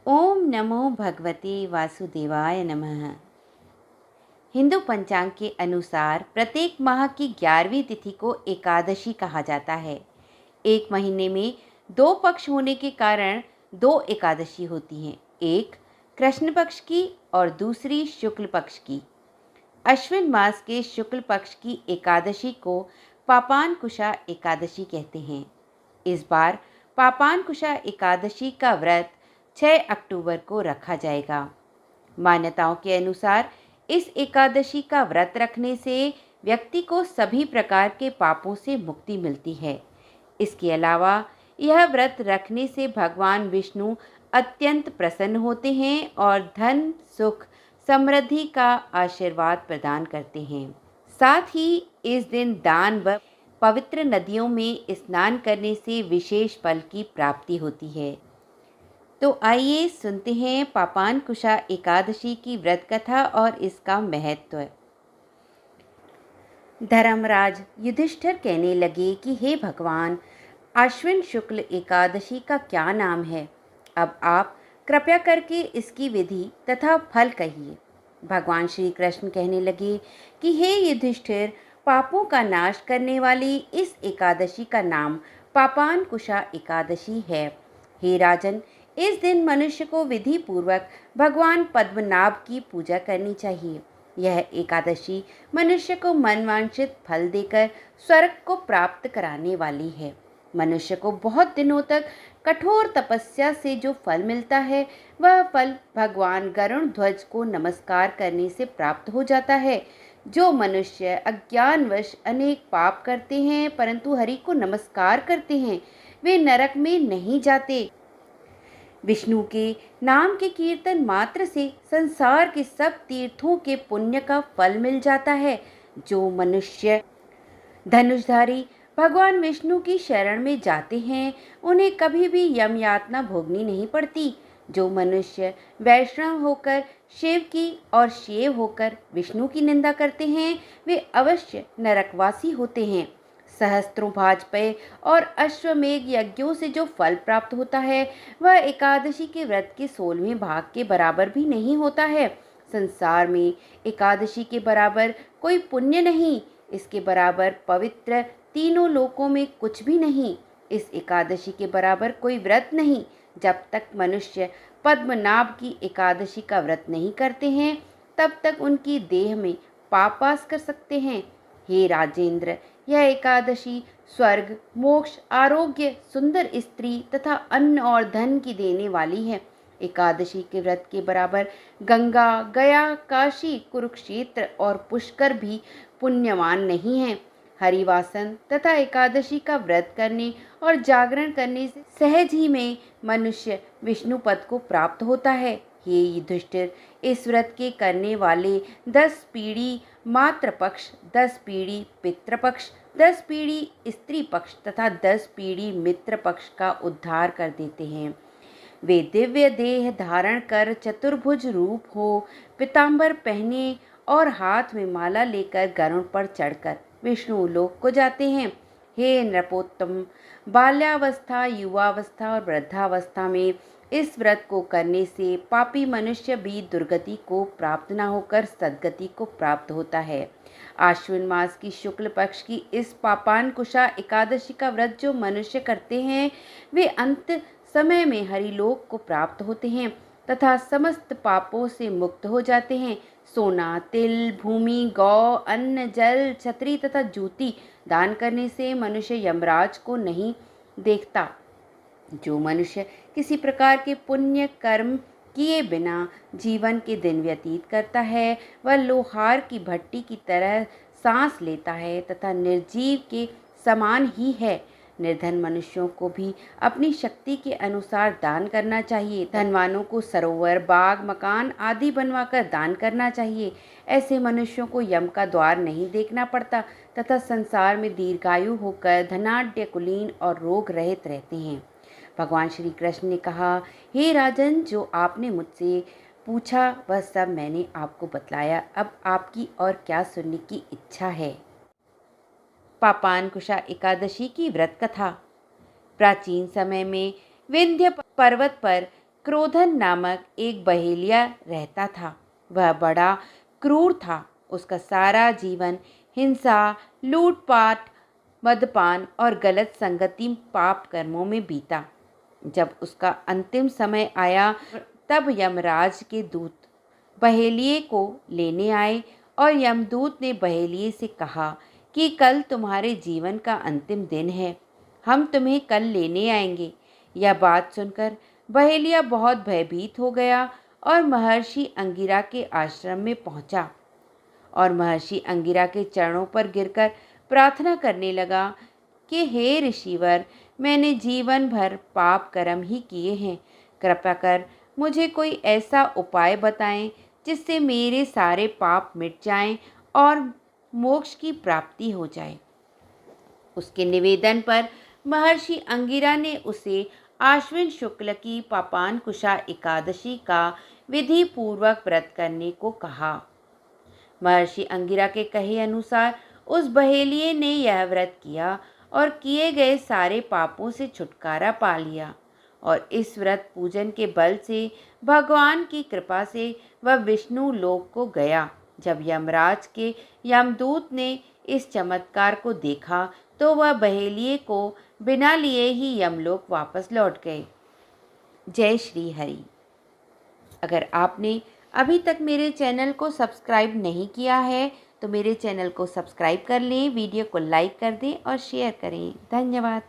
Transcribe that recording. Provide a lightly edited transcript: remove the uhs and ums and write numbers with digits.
ओम नमो भगवते वासुदेवाय नमः। हिंदू पंचांग के अनुसार प्रत्येक माह की 11वीं तिथि को एकादशी कहा जाता है। एक महीने में दो पक्ष होने के कारण दो एकादशी होती हैं, एक कृष्ण पक्ष की और दूसरी शुक्ल पक्ष की। अश्विन मास के शुक्ल पक्ष की एकादशी को पापानकुशा एकादशी कहते हैं। इस बार पापानकुशा एकादशी का व्रत 6 अक्टूबर को रखा जाएगा। मान्यताओं के अनुसार इस एकादशी का व्रत रखने से व्यक्ति को सभी प्रकार के पापों से मुक्ति मिलती है। इसके अलावा यह व्रत रखने से भगवान विष्णु अत्यंत प्रसन्न होते हैं और धन, सुख, समृद्धि का आशीर्वाद प्रदान करते हैं। साथ ही इस दिन दान व पवित्र नदियों में स्नान करने से विशेष फल की प्राप्ति होती है। तो आइए सुनते हैं पापानकुशा एकादशी की व्रत कथा और इसका महत्व। धर्मराज युधिष्ठिर कहने लगे कि हे भगवान, आश्विन शुक्ल एकादशी का क्या नाम है? अब आप कृपया करके इसकी विधि तथा फल कहिए। भगवान श्री कृष्ण कहने लगे कि हे युधिष्ठिर, पापों का नाश करने वाली इस एकादशी का नाम पापानकुशा एकादशी है। हे राजन, इस दिन मनुष्य को विधि पूर्वक भगवान पद्मनाभ की पूजा करनी चाहिए। यह एकादशी मनुष्य को मनवांछित फल देकर स्वर्ग को प्राप्त कराने वाली है। मनुष्य को बहुत दिनों तक कठोर तपस्या से जो फल मिलता है, वह फल भगवान गरुड़ ध्वज को नमस्कार करने से प्राप्त हो जाता है। जो मनुष्य अज्ञानवश अनेक पाप करते हैं परंतु हरि को नमस्कार करते हैं, वे नरक में नहीं जाते। विष्णु के नाम के कीर्तन मात्र से संसार के सब तीर्थों के पुण्य का फल मिल जाता है। जो मनुष्य धनुषधारी भगवान विष्णु की शरण में जाते हैं, उन्हें कभी भी यम यातना भोगनी नहीं पड़ती। जो मनुष्य वैष्णव होकर शिव की और शिव होकर विष्णु की निंदा करते हैं, वे अवश्य नरकवासी होते हैं। सहस्त्रों भाजपे और अश्वमेघ यज्ञों से जो फल प्राप्त होता है, वह एकादशी के व्रत के 16वें भाग के बराबर भी नहीं होता है। संसार में एकादशी के बराबर कोई पुण्य नहीं, इसके बराबर पवित्र तीनों लोकों में कुछ भी नहीं। इस एकादशी के बराबर कोई व्रत नहीं। जब तक मनुष्य पद्मनाभ की एकादशी का व्रत नहीं करते हैं, तब तक उनकी देह में पाप वास कर सकते हैं। हे राजेंद्र, यह एकादशी स्वर्ग, मोक्ष, आरोग्य, सुंदर स्त्री तथा अन्न और धन की देने वाली है। एकादशी के व्रत के बराबर गंगा, गया, काशी, कुरुक्षेत्र और पुष्कर भी पुण्यवान नहीं है। हरिवासन तथा एकादशी का व्रत करने और जागरण करने से सहज ही में मनुष्य विष्णु पद को प्राप्त होता है। हे युधिष्ठिर, इस व्रत के करने वाले 10 पीढ़ी मातृपक्ष, 10 पीढ़ी पितृपक्ष, 10 पीढ़ी स्त्री पक्ष तथा 10 पीढ़ी मित्र पक्ष का उद्धार कर देते हैं। वे दिव्य देह धारण कर चतुर्भुज रूप हो, पीतांबर पहने और हाथ में माला लेकर गरुड़ पर चढ़कर विष्णु लोक को जाते हैं। हे नृपोत्तम, बाल्यावस्था, युवावस्था और वृद्धावस्था में इस व्रत को करने से पापी मनुष्य भी दुर्गति को प्राप्त न होकर सद्गति को प्राप्त होता है। आश्विन मास की शुक्ल पक्ष की इस पापानकुशा एकादशी का व्रत जो मनुष्य करते हैं, वे अंत समय में हरिलोक को प्राप्त होते हैं तथा समस्त पापों से मुक्त हो जाते हैं। सोना, तिल, भूमि, गौ, अन्न, जल, छत्री तथा जूती दान करने से मनुष्य यमराज को नहीं देखता। जो मनुष्य किसी प्रकार के पुण्य कर्म किए बिना जीवन के दिन व्यतीत करता है, वह लोहार की भट्टी की तरह सांस लेता है तथा निर्जीव के समान ही है। निर्धन मनुष्यों को भी अपनी शक्ति के अनुसार दान करना चाहिए। धनवानों को सरोवर, बाग, मकान आदि बनवाकर दान करना चाहिए। ऐसे मनुष्यों को यम का द्वार नहीं देखना पड़ता तथा संसार में दीर्घायु होकर धनाढ्य, कुलीन और रोग रहित रहते हैं। भगवान श्री कृष्ण ने कहा, हे राजन, जो आपने मुझसे पूछा वह सब मैंने आपको बतलाया। अब आपकी और क्या सुनने की इच्छा है? पापानकुशा एकादशी की व्रत कथा। प्राचीन समय में विंध्य पर्वत पर क्रोधन नामक एक बहेलिया रहता था। वह बड़ा क्रूर था। उसका सारा जीवन हिंसा, लूटपाट, मदपान और गलत संगति पाप कर्मों में बीता। जब उसका अंतिम समय आया तब यमराज के दूत बहेलिये को लेने आए और यमदूत ने बहेलिये से कहा कि कल तुम्हारे जीवन का अंतिम दिन है, हम तुम्हें कल लेने आएंगे। यह बात सुनकर बहेलिया बहुत भयभीत हो गया और महर्षि अंगिरा के आश्रम में पहुंचा और महर्षि अंगिरा के चरणों पर गिरकर प्रार्थना करने लगा कि हे ऋषिवर, मैंने जीवन भर पाप कर्म ही किए हैं। कृपया कर मुझे कोई ऐसा उपाय बताएं जिससे मेरे सारे पाप मिट जाएं और मोक्ष की प्राप्ति हो जाए। उसके निवेदन पर महर्षि अंगिरा ने उसे आश्विन शुक्ल की पापानकुशा एकादशी का विधि पूर्वक व्रत करने को कहा। महर्षि अंगिरा के कहे अनुसार उस बहेलिये ने यह व्रत किया और किए गए सारे पापों से छुटकारा पा लिया और इस व्रत पूजन के बल से भगवान की कृपा से वह विष्णु लोक को गया। जब यमराज के यमदूत ने इस चमत्कार को देखा तो वह बहेलिये को बिना लिए ही यमलोक वापस लौट गए। जय श्री हरि। अगर आपने अभी तक मेरे चैनल को सब्सक्राइब नहीं किया है तो मेरे चैनल को सब्सक्राइब कर लें, वीडियो को लाइक कर दें और शेयर करें। धन्यवाद।